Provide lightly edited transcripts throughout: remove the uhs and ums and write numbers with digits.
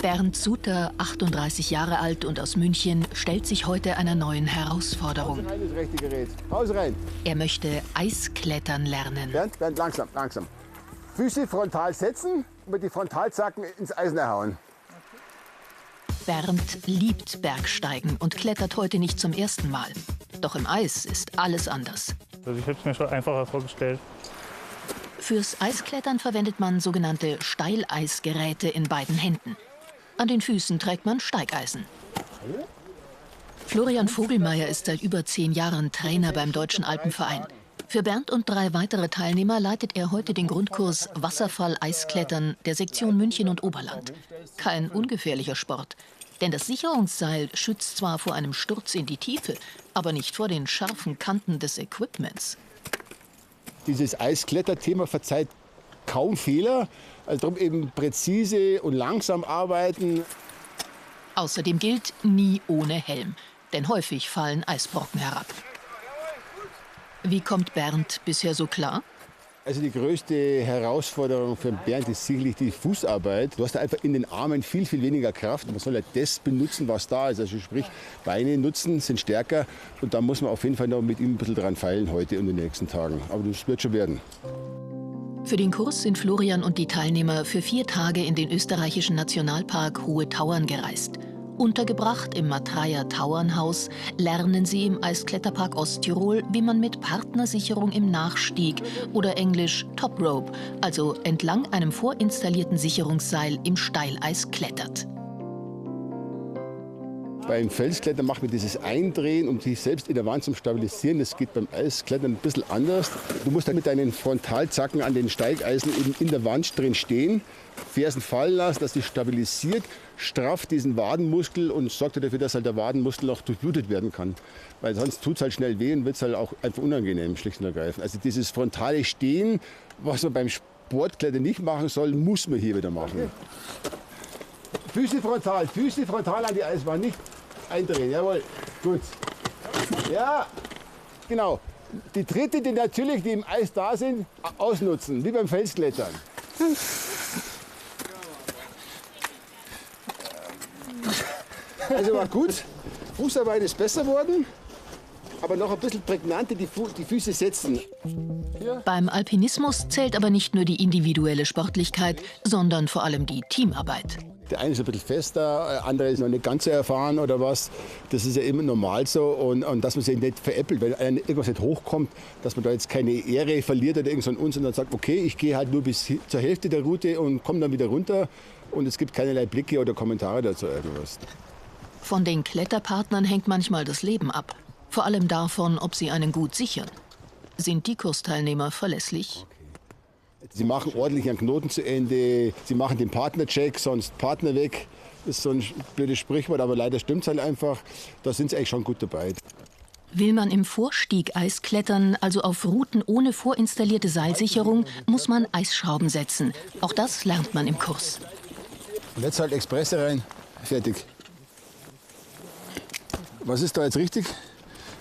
Bernd Suter, 38 Jahre alt und aus München, stellt sich heute einer neuen Herausforderung. Raus rein, das rechte Gerät. Raus rein. Er möchte Eisklettern lernen. Bernd, langsam, langsam. Füße frontal setzen und mit die Frontalzacken ins Eisen hauen. Bernd liebt Bergsteigen und klettert heute nicht zum ersten Mal. Doch im Eis ist alles anders. Also ich hätte es mir schon einfacher vorgestellt. Fürs Eisklettern verwendet man sogenannte Steileisgeräte in beiden Händen. An den Füßen trägt man Steigeisen. Florian Vogelmeier ist seit über 10 Jahren Trainer beim Deutschen Alpenverein. Für Bernd und 3 weitere Teilnehmer leitet er heute den Grundkurs Wasserfall-Eisklettern der Sektion München und Oberland. Kein ungefährlicher Sport, denn das Sicherungsseil schützt zwar vor einem Sturz in die Tiefe, aber nicht vor den scharfen Kanten des Equipments. Dieses Eiskletterthema verzeiht kaum Fehler, also darum eben präzise und langsam arbeiten. Außerdem gilt, nie ohne Helm, denn häufig fallen Eisbrocken herab. Wie kommt Bernd bisher so klar? Also die größte Herausforderung für Bernd ist sicherlich die Fußarbeit. Du hast da einfach in den Armen viel, viel weniger Kraft. Man soll ja das benutzen, was da ist. Also sprich, Beine nutzen, sind stärker. Und da muss man auf jeden Fall noch mit ihm ein bisschen dran feilen heute und in den nächsten Tagen. Aber das wird schon werden. Für den Kurs sind Florian und die Teilnehmer für 4 Tage in den österreichischen Nationalpark Hohe Tauern gereist. Untergebracht im Matraja Tauernhaus lernen sie im Eiskletterpark Osttirol, wie man mit Partnersicherung im Nachstieg oder englisch Top Rope, also entlang einem vorinstallierten Sicherungsseil im Steileis klettert. Beim Felsklettern macht man dieses Eindrehen, um sich selbst in der Wand zu stabilisieren. Das geht beim Eisklettern ein bisschen anders. Du musst dann mit deinen Frontalzacken an den Steigeisen eben in der Wand drin stehen, Fersen fallen lassen, dass sich stabilisiert, strafft diesen Wadenmuskel und sorgt dafür, dass halt der Wadenmuskel auch durchblutet werden kann. Weil sonst tut es halt schnell weh und wird es halt auch einfach unangenehm, schlicht und ergreifend. Also dieses frontale Stehen, was man beim Sportklettern nicht machen soll, muss man hier wieder machen. Füße frontal an die Eisbahn, nicht eindrehen, jawohl, gut. Ja, genau. Die Tritte, die natürlich, die im Eis da sind, ausnutzen, wie beim Felsklettern. Also war gut, Fußarbeit ist besser geworden, aber noch ein bisschen prägnanter die Füße setzen. Beim Alpinismus zählt aber nicht nur die individuelle Sportlichkeit, sondern vor allem die Teamarbeit. Der eine ist ein bisschen fester, der andere ist noch nicht ganz so erfahren oder was. Das ist ja immer normal so. Und dass man sich nicht veräppelt, wenn irgendwas nicht hochkommt, dass man da jetzt keine Ehre verliert oder irgend so einen Unsinn, dann sagt, okay, ich gehe halt nur bis zur Hälfte der Route und komme dann wieder runter. Und es gibt keinerlei Blicke oder Kommentare dazu irgendwas. Von den Kletterpartnern hängt manchmal das Leben ab. Vor allem davon, ob sie einen gut sichern. Sind die Kursteilnehmer verlässlich? Sie machen ordentlich einen Knoten zu Ende, sie machen den Partnercheck, sonst Partner weg. Das ist so ein blödes Sprichwort, aber leider stimmt es halt einfach. Da sind sie eigentlich schon gut dabei. Will man im Vorstieg Eis klettern, also auf Routen ohne vorinstallierte Seilsicherung, muss man Eisschrauben setzen. Auch das lernt man im Kurs. Und jetzt halt Expresse rein, fertig. Was ist da jetzt richtig?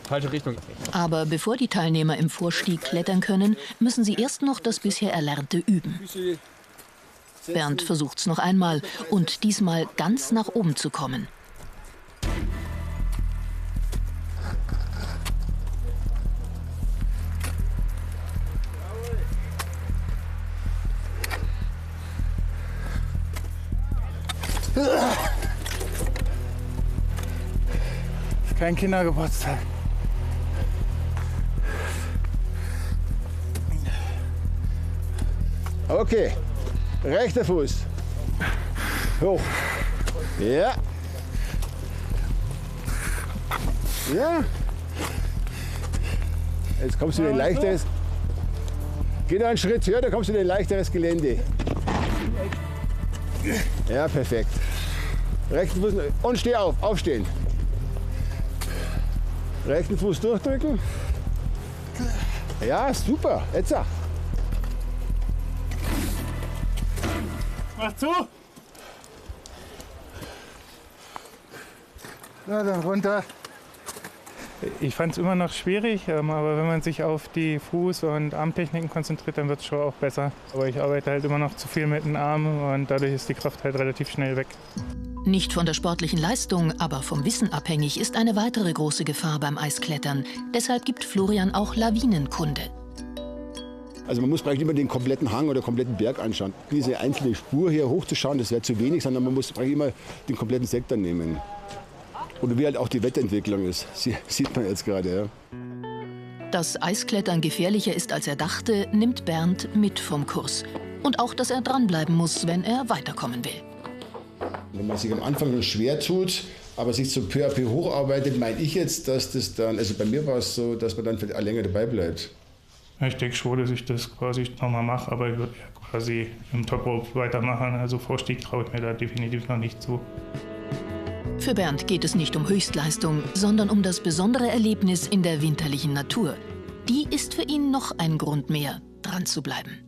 Falsche Richtung. Aber bevor die Teilnehmer im Vorstieg klettern können, müssen sie erst noch das bisher Erlernte üben. Bernd versucht's noch einmal und diesmal ganz nach oben zu kommen. Kein Kindergeburtstag. Okay, rechter Fuß. Hoch. Ja. Ja. Jetzt kommst du in ein leichteres. Geh noch einen Schritt höher, da kommst du in ein leichteres Gelände. Ja, perfekt. Rechten Fuß und steh auf, aufstehen. Rechten Fuß durchdrücken. Ja, super. Jetzt. Mach zu! Na dann runter. Ich fand es immer noch schwierig, aber wenn man sich auf die Fuß- und Armtechniken konzentriert, dann wird es schon auch besser. Aber ich arbeite halt immer noch zu viel mit den Armen und dadurch ist die Kraft halt relativ schnell weg. Nicht von der sportlichen Leistung, aber vom Wissen abhängig ist eine weitere große Gefahr beim Eisklettern. Deshalb gibt Florian auch Lawinenkunde. Also man muss praktisch immer den kompletten Hang oder kompletten Berg anschauen. Diese einzelne Spur hier hochzuschauen, das wäre zu wenig, sondern man muss praktisch immer den kompletten Sektor nehmen. Oder wie halt auch die Wettentwicklung ist, sieht man jetzt gerade. Ja. Dass Eisklettern gefährlicher ist, als er dachte, nimmt Bernd mit vom Kurs. Und auch, dass er dranbleiben muss, wenn er weiterkommen will. Wenn man sich am Anfang noch schwer tut, aber sich so peu à peu hocharbeitet, meine ich jetzt, dass das dann, also bei mir war es so, dass man dann vielleicht auch länger dabei bleibt. Ich denke schon, dass ich das quasi nochmal mache, aber ich würde quasi im Top Rope weitermachen. Also Vorstieg traue ich mir da definitiv noch nicht zu. Für Bernd geht es nicht um Höchstleistung, sondern um das besondere Erlebnis in der winterlichen Natur. Die ist für ihn noch ein Grund mehr, dran zu bleiben.